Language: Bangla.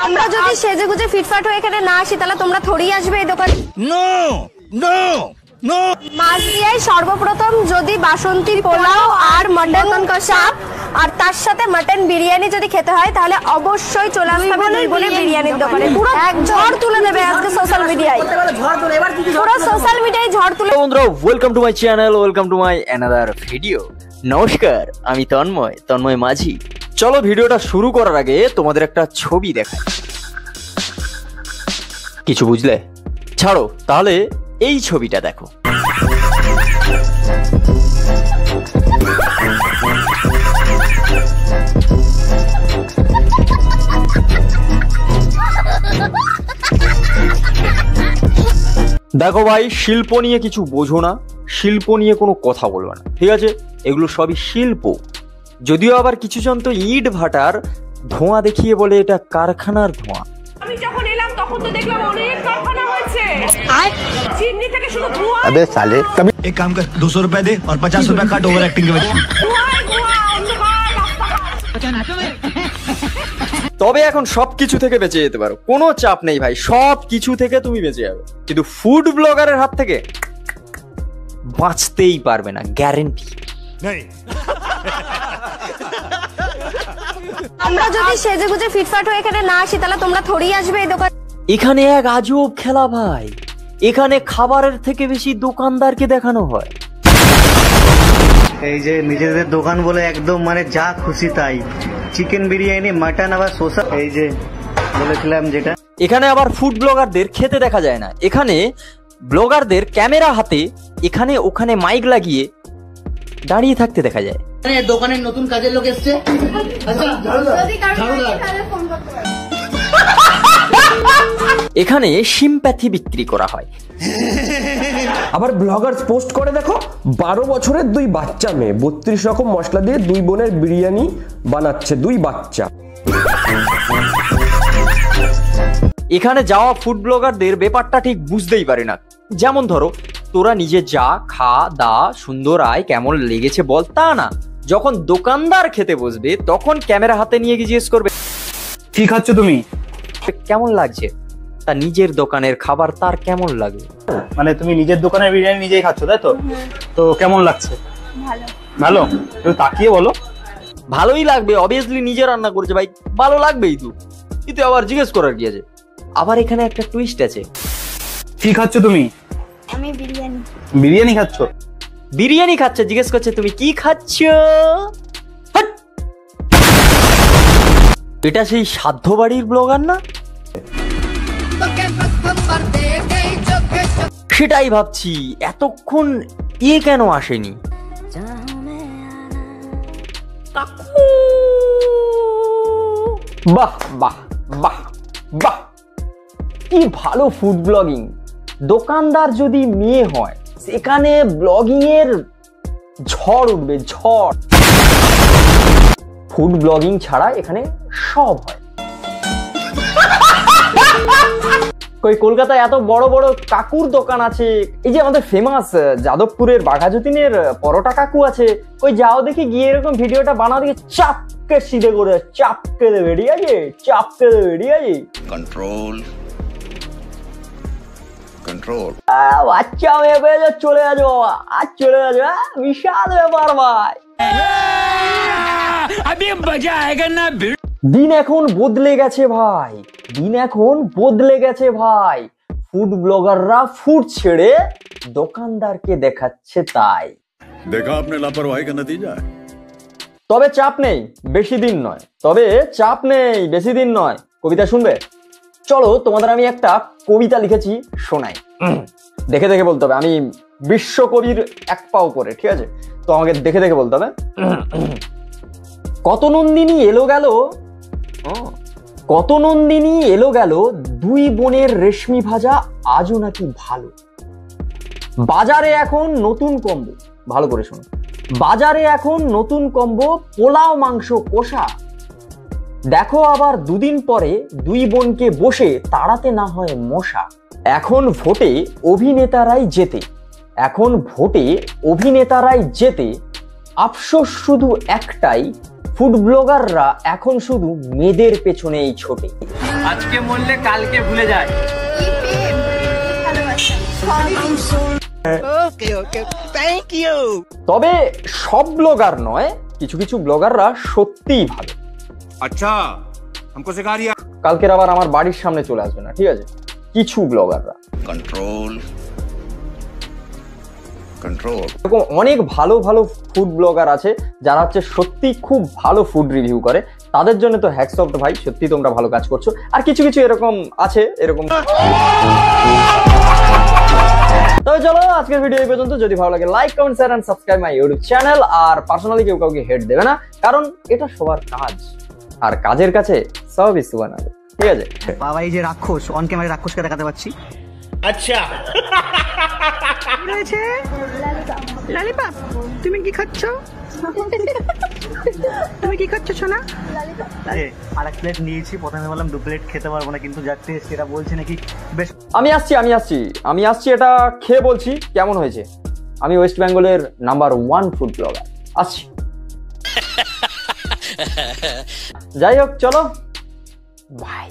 আমরা যদি সেজেগুজে ফিটফাট হয়ে এখানে না আসি তাহলে তোমরা থোড়ি আসবে এই দোকানে? No no no. মাসদিয়ায় সর্বপ্রথম যদি বাসন্তী পোলাও আর মটন কষাপ আর তার সাথে মটন বিরিয়ানি যদি খেতে হয় তাহলে অবশ্যই চলে আসতে হবে দুইবনের বিরিয়ানির দোকানে। পুরো এক ঝড় তুলে দেবে আজকে সোশ্যাল মিডিয়ায়, পুরো সোশ্যাল মিডিয়ায় ঝড় তুলে। বন্ধুরা, welcome to my channel, welcome to my another video. নমস্কার, আমি তন্ময় মাঝি। চলো ভিডিওটা শুরু করার আগে তোমাদের একটা ছবি দেখাই। কিছু বুঝলে? ছাড়ো, তাহলে এই ছবিটা দেখো। দেখো ভাই, শিল্প নিয়ে কিছু বোঝো না, শিল্প নিয়ে কোনো কথা বলবে না, ঠিক আছে? এগুলো সবই শিল্প। যদিও আবার কিছু জন তো ইট ভাটার ধোঁয়া দেখিয়ে বলে এটা কারখানার ধোঁয়া। আমি যখন এলাম তখন তো দেখলাম অনেক কারখানা হয়েছে, চিমনি থেকে শুধু ধোঁয়া। अबे साले कभी एक काम कर 200 रुपए दे और 50 रुपए काट ओवर एक्टिंग के वजह। তবে এখন সবকিছু থেকে বেঁচে যেতে পারো, কোনো চাপ নেই ভাই, সব কিছু থেকে তুমি বেঁচে যাবে, কিন্তু ফুড ব্লগারের হাত থেকে বাঁচতেই পারবে না, গ্যারেন্টি। আমরা যদি সেজেগুজে ফিটফাট হয়ে এখানে না আসি তাহলে তোমরা থোড়ি আসবে এই দোকানে? এখানে এক আজব খেলা ভাই, এখানে খাবারের থেকে বেশি দোকানদারকে দেখানো হয়। এই যে নিজেদের দোকান বলে একদম মানে যা খুশি তাই, চিকেন বিরিয়ানি, মাটন, আবার শসা, এই যে বলেছিলাম যেটা। এখানে আবার ফুড ব্লগারদের খেতে দেখা যায় না, এখানে ব্লগারদের ক্যামেরা হাতে এখানে ওখানে মাইক লাগিয়ে দাঁড়িয়ে থাকতে দেখা যায়। দোকানের নতুন কাজের লোক এসছে, এখানে সিম্প্যাথি বিক্রি করা হয়। আবার ব্লগার্স পোস্ট করে দেখো, 12 বছরের 2 বাচ্চা মেয়ে 32 রকম মশলা দিয়ে 2 বোনের বিরিয়ানি বানাচ্ছে, 2 বাচ্চা। এখানে যাওয়া ফুড ব্লগারদের ব্যাপারটা ঠিক বুঝতেই পারে না। যেমন ধরো, তোরা নিজে যা, খা, দা, সুন্দর আয়, কেমন লেগেছে বল, তা না, যখন দোকানদার খেতে বসবে তখন ক্যামেরা হাতে নিয়ে গিয়ে জিজ্ঞেস করবে কি খাচ্ছ তুমি, কেমন লাগছে। তা নিজের দোকানের খাবার তার কেমন লাগে? মানে তুমি নিজের দোকানের বিরিয়ানি নিজেই খাচ্ছ, তাই তো? তো কেমন লাগছে? ভালো। ভালো? একটু তাকিয়ে বলো। ভালোই লাগবে, অবভিয়াসলি নিজে রান্না করেছে ভাই, ভালো লাগবেই। কিন্তু আবার জিজ্ঞেস করার কি আছে? আবার এখানে একটা টুইস্ট আছে। কি খাচ্ছ তুমি? আমি বিরিয়ানি। বিরিয়ানি খাচ্ছ? বিরিয়ানি খাচ্ছে, জিজ্ঞেস করছে তুমি কি খাচ্ছ। হাট! এটা সেই সাধ্য বাড়ির ব্লগার না? সেটাই ভাবছি, এতক্ষণ কেন আসেনি? বাহ বাহ বাহ বাহ, কি ভালো ফুড ব্লগিং। দোকানদার যদি মেয়ে হয় সেখানে ব্লগিং এর ঝড় উঠবে, ঝড়। ফুড ব্লগিং ছাড়া এখানে সব হয়। কই কলকাতায় এত বড় বড় কাকুর দোকান আছে, এই যে আমাদের ফেমাস যাদবপুরের বাঘাযতীনের পরোটা কাকু আছে, ওই যাও দেখি গিয়ে এরকম ভিডিওটা বানাও দেখি, চাপকে সিধে করে চাপকে দেবে, ঠিক আছে? চাপকে দেবে, ঠিক আছে? Control control. বাচ্চা মেয়ে পেয়ে চলে যাবো বাবা, আর চলে যাবো, বিশাল ব্যাপার ভাই। দিন এখন বদলে গেছে ভাই, দিন এখন বদলে গেছে ভাই। ফুড ব্লগাররা ফুড ছেড়ে দোকানদারকে দেখাচ্ছে তাই। দেখা আপনি লাপরওয়াহি কা নতিজা। তবে চাপ নেই, বেশি দিন নয়, তবে চাপ নেই, বেশি দিন নয়। কবিতা শুনবে? চলো তোমাদের আমি একটা কবিতা লিখেছি শোনাই, দেখে দেখে বলতে হবে। আমি বিশ্বকবির এক পাও করে, ঠিক আছে? তো আমাকে দেখে দেখে বলতে হবে। কত নন্দিনী এলো গেল, কত নন্দিনী এলো গেল, 2 বোনের রেশমি ভাজা আজও নাকি ভালো। বাজারে এখন নতুন কম্বো, ভালো করে শোনো, বাজারে এখন নতুন কম্বো, পোলাও মাংস কষা। দেখো আবার 2 দিন পরে 2 বোনকে বসে তাড়াতে না হয় মশা। এখন ভোটে অভিনেতারাই জেতে, এখন ভোটে অভিনেতারাই জেতে, আফসোস শুধু একটাই, ফুড ব্লগাররা এখন শুধু মেয়েদের পেছনেই ছোটে। আজকে মরলে কালকে ভুলে যায়। তবে সব ব্লগার নয়, কিছু কিছু ব্লগাররা সত্যিই ভালো। अच्छा हमको सिखा रिया কালকের আবার আমার বাড়ির সামনে চলে আসবে না, ঠিক আছে? কিছু ব্লগাররা कंट्रोल कंट्रोल এরকম অনেক ভালো ভালো ফুড ব্লগার আছে যারা হচ্ছে সত্যি খুব ভালো ফুড রিভিউ করে। তাদের জন্য তো হ্যাটস অফ ভাই, সত্যি তোমরা ভালো কাজ করছো। আর কিছু কিছু এরকম আছে এরকম। তবে চলো আজকের ভিডিও এই পর্যন্ত। যদি ভালো লাগে like comment share and subscribe my YouTube channel. আর পার্সোনালি কেউ কাউকে হেড দেবে না, কারণ এটা সবার কাজ, আর কাজের কাছে সবই সুবানাবে, ঠিক আছে? বাবা এই যে রাক্ষস, অন ক্যামেরা রাক্ষসকে দেখাতে পাচ্ছি। আচ্ছা লালিপাপ, তুমি কি খাচ্ছ? তুমি কি খাচ্ছ সোনা? আরে আরেক প্লেট নিয়েছি, প্রথমে বললাম 2 প্লেট খেতে পারবো না, কিন্তু যার টেস্ট সেটা বলছে নাকি বেশ। আমি আসছি এটা খেয়ে বলছি কেমন হয়েছে। আমি ওয়েস্ট বেঙ্গলের নাম্বার 1 ফুড ব্লগার, আসছি। যাই হোক, চলো বাই।